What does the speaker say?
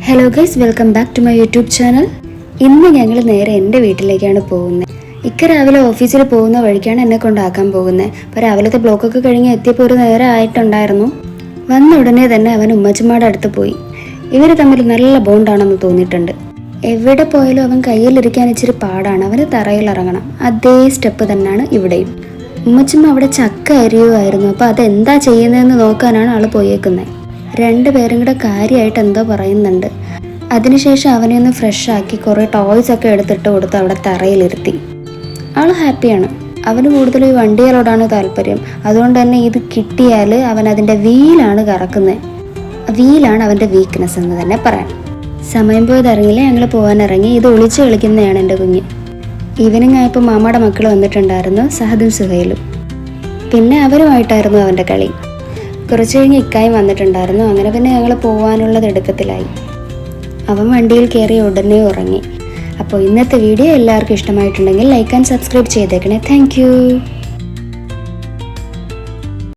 Hello guys, welcome back to my YouTube channel. ഇന്ന് ഞങ്ങൾ നേരെ എൻ്റെ വീട്ടിലേക്കാണ് പോകുന്നത്. രാവിലെ ഓഫീസിൽ പോകുന്ന വഴിക്കാണ് എന്നെ കൊണ്ടാക്കാൻ പോകുന്നത്. അപ്പോൾ രാവിലത്തെ ബ്ലോക്കൊക്കെ കഴിഞ്ഞ് എത്തിയപ്പോൾ ഒരു നേരം ആയിട്ടുണ്ടായിരുന്നു. വന്ന ഉടനെ തന്നെ അവൻ ഉമ്മച്ചമ്മയുടെ അടുത്ത് പോയി. ഇവർ തമ്മിൽ നല്ല ബോണ്ടാണെന്ന് തോന്നിയിട്ടുണ്ട്. എവിടെ പോയാലും അവൻ കയ്യിലിരിക്കാൻ ഇച്ചിരി പാടാണ്. അവന് തറയിൽ ഇറങ്ങണം. അതേ സ്റ്റെപ്പ് തന്നെയാണ് ഇവിടെയും. ഉമ്മച്ചമ്മ അവിടെ ചക്ക അരിയുമായിരുന്നു. അപ്പോൾ അതെന്താ ചെയ്യുന്നതെന്ന് നോക്കാനാണ് ആൾ പോയേക്കുന്നത്. രണ്ടുപേരും കൂടെ കാര്യമായിട്ട് എന്തോ പറയുന്നുണ്ട്. അതിനുശേഷം അവനെ ഒന്ന് ഫ്രഷ് ആക്കി കുറേ ടോയ്സ് ഒക്കെ എടുത്തിട്ട് കൊടുത്ത് അവിടെ തറയിലിരുത്തി. ആൾ ഹാപ്പിയാണ്. അവന് കൂടുതൽ ഈ വണ്ടികളോടാണ് താല്പര്യം. അതുകൊണ്ട് തന്നെ ഇത് കിട്ടിയാൽ അവൻ അതിൻ്റെ വീലാണ് കറക്കുന്നത്. വീലാണ് അവൻ്റെ വീക്ക്നെസ് എന്ന് തന്നെ പറയാം. സമയം പോയതറിയില്ല, ഞങ്ങൾ പോകാനിറങ്ങി. ഇത് ഒളിച്ച് കളിക്കുന്നതാണ് എൻ്റെ കുഞ്ഞ്. ഈവനിങ് ആയപ്പോൾ മാമയുടെ മക്കൾ വന്നിട്ടുണ്ടായിരുന്നു, സഹദും സുഹൈലും. പിന്നെ അവരുമായിട്ടായിരുന്നു അവൻ്റെ കളി. കുറച്ച് കഴിഞ്ഞ് ഇക്കായും വന്നിട്ടുണ്ടായിരുന്നു. അങ്ങനെ പിന്നെ ഞങ്ങൾ പോകാനുള്ള തിടുക്കത്തിലായി. അവൻ വണ്ടിയിൽ കയറി ഉടനെ ഉറങ്ങി. അപ്പോൾ ഇന്നത്തെ വീഡിയോ എല്ലാവർക്കും ഇഷ്ടമായിട്ടുണ്ടെങ്കിൽ ലൈക്ക് ആൻഡ് സബ്സ്ക്രൈബ് ചെയ്തേക്കണേ. Thank you.